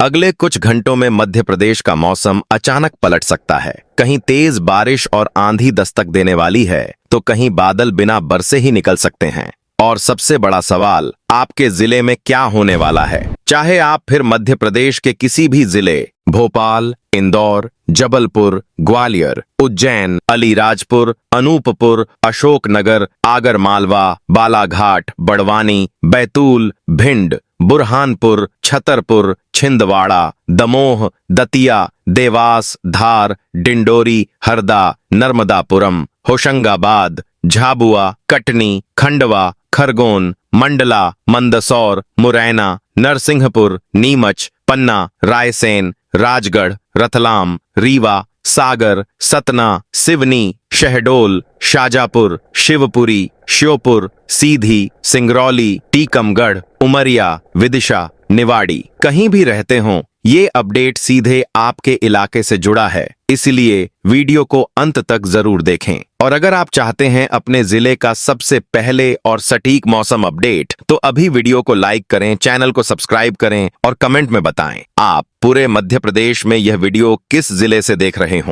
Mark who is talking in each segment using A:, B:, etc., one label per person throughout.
A: अगले कुछ घंटों में मध्य प्रदेश का मौसम अचानक पलट सकता है। कहीं तेज बारिश और आंधी दस्तक देने वाली है, तो कहीं बादल बिना बरसे ही निकल सकते हैं। और सबसे बड़ा सवाल, आपके जिले में क्या होने वाला है? चाहे आप फिर मध्य प्रदेश के किसी भी जिले, भोपाल, इंदौर, जबलपुर, ग्वालियर, उज्जैन, अलीराजपुर, अनूपपुर, अशोकनगर, आगरमालवा, बालाघाट, बड़वानी, बैतूल, भिंड, बुरहानपुर, छतरपुर, छिंदवाड़ा, दमोह, दतिया, देवास, धार, डिंडोरी, हरदा, नर्मदापुरम, होशंगाबाद, झाबुआ, कटनी, खंडवा, खरगोन, मंडला, मंदसौर, मुरैना, नरसिंहपुर, नीमच, पन्ना, रायसेन, राजगढ़, रतलाम, रीवा, सागर, सतना, सिवनी, शहडोल, शाजापुर, शिवपुरी, श्योपुर, सीधी, सिंगरौली, टीकमगढ़, उमरिया, विदिशा, निवाड़ी, कहीं भी रहते हों, ये अपडेट सीधे आपके इलाके से जुड़ा है, इसलिए वीडियो को अंत तक जरूर देखें। और अगर आप चाहते हैं अपने जिले का सबसे पहले और सटीक मौसम अपडेट, तो अभी वीडियो को लाइक करें, चैनल को सब्सक्राइब करें और कमेंट में बताएं आप पूरे मध्य प्रदेश में यह वीडियो किस जिले से देख रहे हों।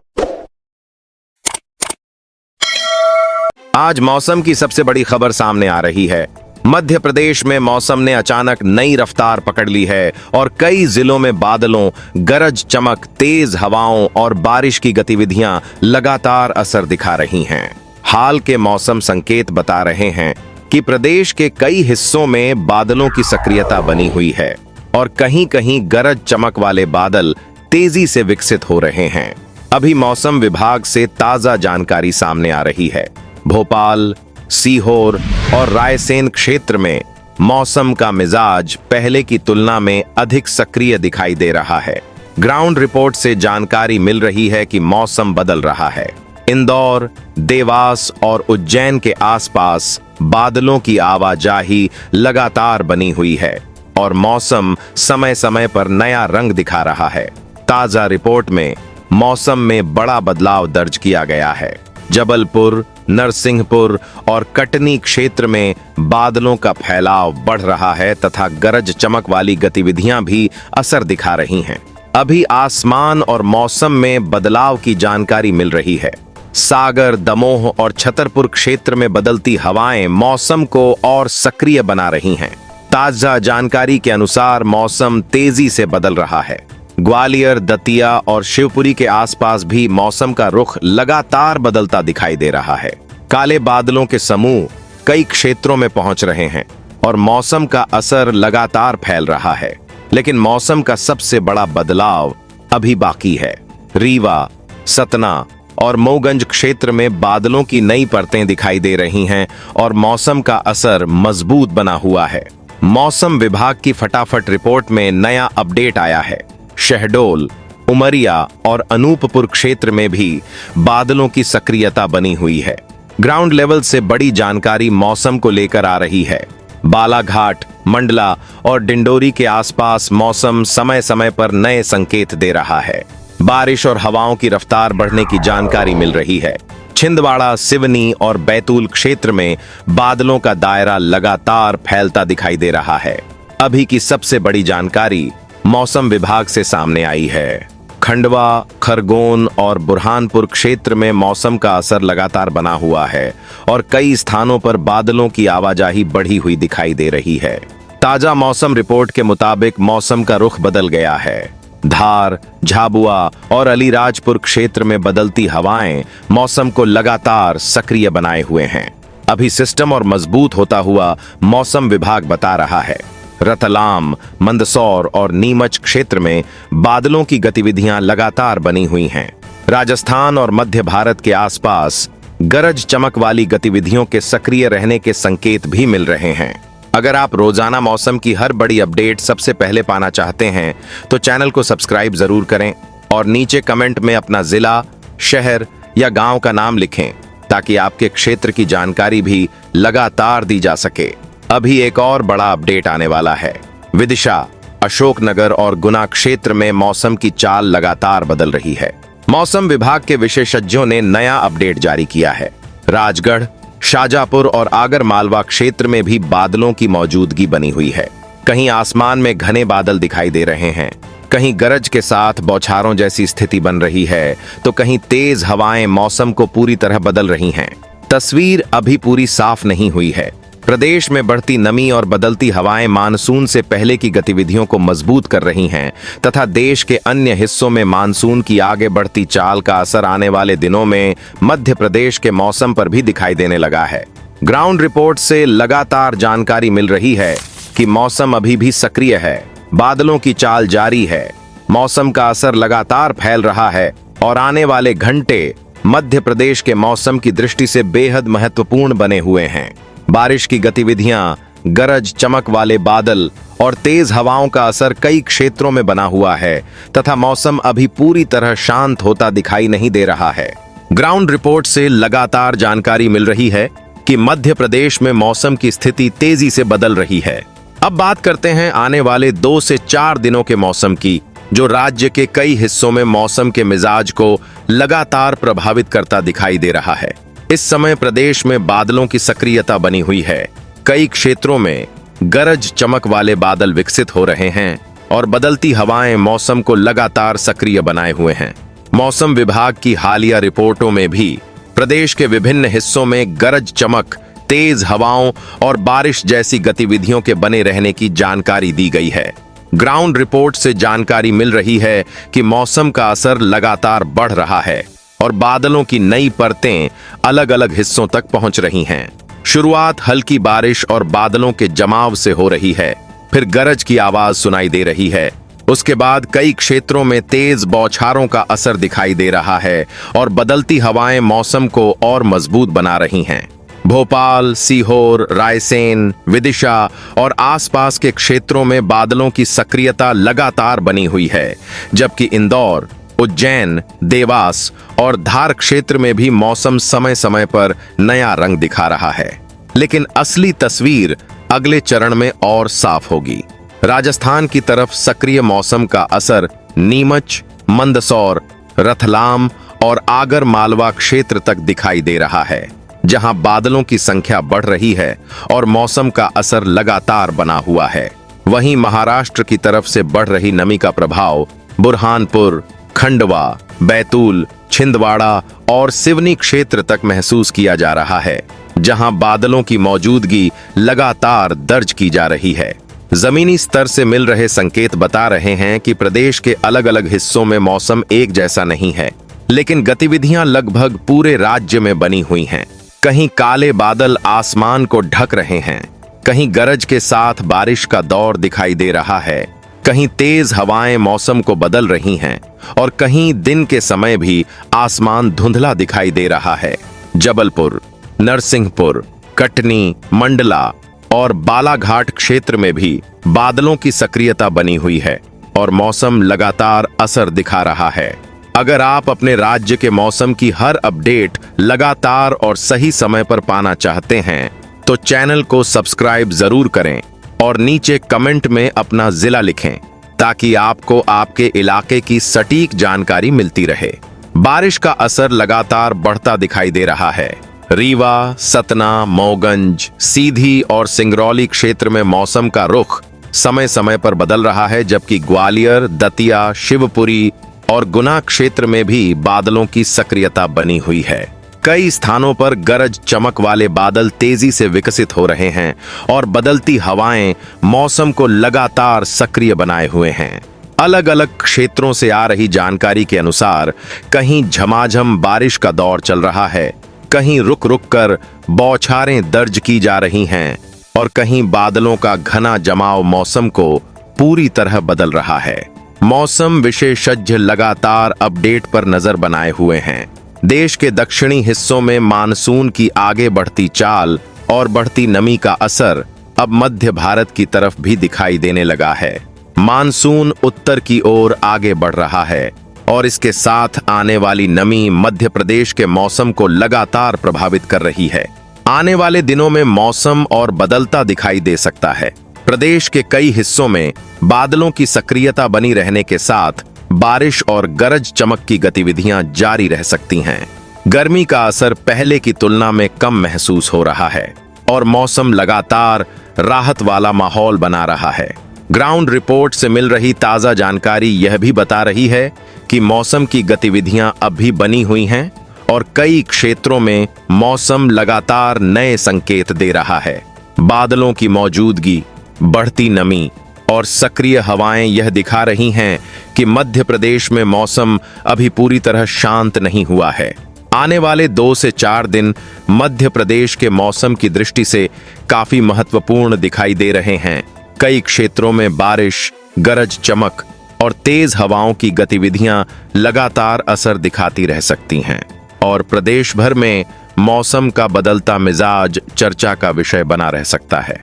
A: आज मौसम की सबसे बड़ी खबर सामने आ रही है। मध्य प्रदेश में मौसम ने अचानक नई रफ्तार पकड़ ली है और कई जिलों में बादलों, गरज चमक, तेज हवाओं और बारिश की गतिविधियां लगातार असर दिखा रही हैं। हाल के मौसम संकेत बता रहे हैं कि प्रदेश के कई हिस्सों में बादलों की सक्रियता बनी हुई है और कहीं-कहीं गरज चमक वाले बादल तेजी से विकसित हो रहे हैं। अभी मौसम विभाग से ताजा जानकारी सामने आ रही है। भोपाल, सीहोर और रायसेन क्षेत्र में मौसम का मिजाज पहले की तुलना में अधिक सक्रिय दिखाई दे रहा है। ग्राउंड रिपोर्ट से जानकारी मिल रही है कि मौसम बदल रहा है। इंदौर, देवास और उज्जैन के आसपास बादलों की आवाजाही लगातार बनी हुई है और मौसम समय समय पर नया रंग दिखा रहा है। ताजा रिपोर्ट में मौसम में बड़ा बदलाव दर्ज किया गया है। जबलपुर, नरसिंहपुर और कटनी क्षेत्र में बादलों का फैलाव बढ़ रहा है तथा गरज चमक वाली गतिविधियां भी असर दिखा रही हैं। अभी आसमान और मौसम में बदलाव की जानकारी मिल रही है। सागर, दमोह और छतरपुर क्षेत्र में बदलती हवाएं मौसम को और सक्रिय बना रही हैं। ताजा जानकारी के अनुसार मौसम तेजी से बदल रहा है। ग्वालियर, दतिया और शिवपुरी के आसपास भी मौसम का रुख लगातार बदलता दिखाई दे रहा है। काले बादलों के समूह कई क्षेत्रों में पहुंच रहे हैं और मौसम का असर लगातार फैल रहा है। लेकिन मौसम का सबसे बड़ा बदलाव अभी बाकी है। रीवा, सतना और मऊगंज क्षेत्र में बादलों की नई परतें दिखाई दे रही हैं और मौसम का असर मजबूत बना हुआ है। मौसम विभाग की फटाफट रिपोर्ट में नया अपडेट आया है। शहडोल, उमरिया और अनूपपुर क्षेत्र में भी बादलों की सक्रियता बनी हुई है। ग्राउंड लेवल से बड़ी जानकारी मौसम को लेकर आ रही है। बालाघाट, मंडला और डिंडोरी के आसपास मौसम समय समय पर नए संकेत दे रहा है। बारिश और हवाओं की रफ्तार बढ़ने की जानकारी मिल रही है। छिंदवाड़ा, सिवनी और बैतूल क्षेत्र में बादलों का दायरा लगातार फैलता दिखाई दे रहा है। अभी की सबसे बड़ी जानकारी मौसम विभाग से सामने आई है। खंडवा, खरगोन और बुरहानपुर क्षेत्र में मौसम का असर लगातार बना हुआ है और कई स्थानों पर बादलों की आवाजाही बढ़ी हुई दिखाई दे रही है। ताजा मौसम रिपोर्ट के मुताबिक मौसम का रुख बदल गया है। धार, झाबुआ और अलीराजपुर क्षेत्र में बदलती हवाएं मौसम को लगातार सक्रिय बनाए हुए हैं। अभी सिस्टम और मजबूत होता हुआ मौसम विभाग बता रहा है। रतलाम, मंदसौर और नीमच क्षेत्र में बादलों की गतिविधियां लगातार बनी हुई हैं। राजस्थान और मध्य भारत के आसपास गरज चमक वाली गतिविधियों के सक्रिय रहने के संकेत भी मिल रहे हैं। अगर आप रोजाना मौसम की हर बड़ी अपडेट सबसे पहले पाना चाहते हैं, तो चैनल को सब्सक्राइब जरूर करें और नीचे कमेंट में अपना जिला, शहर या गांव का नाम लिखें ताकि आपके क्षेत्र की जानकारी भी लगातार दी जा सके। अभी एक और बड़ा अपडेट आने वाला है। विदिशा, अशोकनगर और गुना क्षेत्र में मौसम की चाल लगातार बदल रही है। मौसम विभाग के विशेषज्ञों ने नया अपडेट जारी किया है। राजगढ़, शाजापुर और आगरमालवा क्षेत्र में भी बादलों की मौजूदगी बनी हुई है। कहीं आसमान में घने बादल दिखाई दे रहे हैं, कहीं गरज के साथ बौछारों जैसी स्थिति बन रही है तो कहीं तेज हवाएं मौसम को पूरी तरह बदल रही हैं। तस्वीर अभी पूरी साफ नहीं हुई है। प्रदेश में बढ़ती नमी और बदलती हवाएं मानसून से पहले की गतिविधियों को मजबूत कर रही हैं तथा देश के अन्य हिस्सों में मानसून की आगे बढ़ती चाल का असर आने वाले दिनों में मध्य प्रदेश के मौसम पर भी दिखाई देने लगा है। ग्राउंड रिपोर्ट से लगातार जानकारी मिल रही है कि मौसम अभी भी सक्रिय है, बादलों की चाल जारी है, मौसम का असर लगातार फैल रहा है और आने वाले घंटे मध्य प्रदेश के मौसम की दृष्टि से बेहद महत्वपूर्ण बने हुए हैं। बारिश की गतिविधियां, गरज चमक वाले बादल और तेज हवाओं का असर कई क्षेत्रों में बना हुआ है तथा मौसम अभी पूरी तरह शांत होता दिखाई नहीं दे रहा है। ग्राउंड रिपोर्ट से लगातार जानकारी मिल रही है कि मध्य प्रदेश में मौसम की स्थिति तेजी से बदल रही है। अब बात करते हैं आने वाले 2 से 4 दिनों के मौसम की, जो राज्य के कई हिस्सों में मौसम के मिजाज को लगातार प्रभावित करता दिखाई दे रहा है। इस समय प्रदेश में बादलों की सक्रियता बनी हुई है। कई क्षेत्रों में गरज चमक वाले बादल विकसित हो रहे हैं और बदलती हवाएं मौसम को लगातार सक्रिय बनाए हुए हैं। मौसम विभाग की हालिया रिपोर्टों में भी प्रदेश के विभिन्न हिस्सों में गरज चमक, तेज हवाओं और बारिश जैसी गतिविधियों के बने रहने की जानकारी दी गई है। ग्राउंड रिपोर्ट से जानकारी मिल रही है कि मौसम का असर लगातार बढ़ रहा है और बादलों की नई परतें अलग अलग हिस्सों तक पहुंच रही हैं। शुरुआत हल्की बारिश और बादलों के जमाव से हो रही है, फिर गरज की आवाज सुनाई दे रही है। उसके बाद कई क्षेत्रों में तेज बौछारों का असर दिखाई दे रहा है और बदलती हवाएं मौसम को और मजबूत बना रही हैं। भोपाल, सीहोर, रायसेन, विदिशा और आसपास के क्षेत्रों में बादलों की सक्रियता लगातार बनी हुई है, जबकि इंदौर, उज्जैन, देवास और धार क्षेत्र में भी मौसम समय समय पर नया रंग दिखा रहा है। लेकिन असली तस्वीर अगले चरण में और साफ होगी। राजस्थान की तरफ सक्रिय मौसम का असर नीमच, मंदसौर, रतलाम और आगर मालवा क्षेत्र तक दिखाई दे रहा है, जहां बादलों की संख्या बढ़ रही है और मौसम का असर लगातार बना हुआ है। वहीं महाराष्ट्र की तरफ से बढ़ रही नमी का प्रभाव बुरहानपुर, खंडवा, बैतूल, छिंदवाड़ा और सिवनी क्षेत्र तक महसूस किया जा रहा है, जहां बादलों की मौजूदगी लगातार दर्ज की जा रही है। जमीनी स्तर से मिल रहे संकेत बता रहे हैं कि प्रदेश के अलग अलग हिस्सों में मौसम एक जैसा नहीं है, लेकिन गतिविधियां लगभग पूरे राज्य में बनी हुई हैं। कहीं काले बादल आसमान को ढक रहे हैं, कहीं गरज के साथ बारिश का दौर दिखाई दे रहा है, कहीं तेज हवाएं मौसम को बदल रही हैं और कहीं दिन के समय भी आसमान धुंधला दिखाई दे रहा है। जबलपुर, नरसिंहपुर, कटनी, मंडला और बालाघाट क्षेत्र में भी बादलों की सक्रियता बनी हुई है और मौसम लगातार असर दिखा रहा है। अगर आप अपने राज्य के मौसम की हर अपडेट लगातार और सही समय पर पाना चाहते हैं तो चैनल को सब्सक्राइब जरूर करें और नीचे कमेंट में अपना जिला लिखें, ताकि आपको आपके इलाके की सटीक जानकारी मिलती रहे। बारिश का असर लगातार बढ़ता दिखाई दे रहा है। रीवा, सतना, मऊगंज, सीधी और सिंगरौली क्षेत्र में मौसम का रुख समय समय पर बदल रहा है, जबकि ग्वालियर, दतिया, शिवपुरी और गुना क्षेत्र में भी बादलों की सक्रियता बनी हुई है। कई स्थानों पर गरज चमक वाले बादल तेजी से विकसित हो रहे हैं और बदलती हवाएं मौसम को लगातार सक्रिय बनाए हुए हैं। अलग अलग क्षेत्रों से आ रही जानकारी के अनुसार कहीं झमाझम बारिश का दौर चल रहा है, कहीं रुक रुक कर बौछारें दर्ज की जा रही हैं और कहीं बादलों का घना जमाव मौसम को पूरी तरह बदल रहा है। मौसम विशेषज्ञ लगातार अपडेट पर नजर बनाए हुए हैं। देश के दक्षिणी हिस्सों में मानसून की आगे बढ़ती चाल और बढ़ती नमी का असर अब मध्य भारत की तरफ भी दिखाई देने लगा है। मानसून उत्तर की ओर आगे बढ़ रहा है और इसके साथ आने वाली नमी मध्य प्रदेश के मौसम को लगातार प्रभावित कर रही है। आने वाले दिनों में मौसम और बदलता दिखाई दे सकता है। प्रदेश के कई हिस्सों में बादलों की सक्रियता बनी रहने के साथ बारिश और गरज चमक की गतिविधियां जारी रह सकती हैं। गर्मी का असर पहले की तुलना में कम महसूस हो रहा है और मौसम लगातार राहत वाला माहौल बना रहा है। ग्राउंड रिपोर्ट से मिल रही ताजा जानकारी यह भी बता रही है कि मौसम की गतिविधियां अब भी बनी हुई हैं और कई क्षेत्रों में मौसम लगातार नए संकेत दे रहा है। बादलों की मौजूदगी, बढ़ती नमी और सक्रिय हवाएं यह दिखा रही हैं कि मध्य प्रदेश में मौसम अभी पूरी तरह शांत नहीं हुआ है। आने वाले 2 से 4 दिन मध्य प्रदेश के मौसम की दृष्टि से काफी महत्वपूर्ण दिखाई दे रहे हैं। कई क्षेत्रों में बारिश, गरज चमक और तेज हवाओं की गतिविधियां लगातार असर दिखाती रह सकती हैं और प्रदेश भर में मौसम का बदलता मिजाज चर्चा का विषय बना रह सकता है।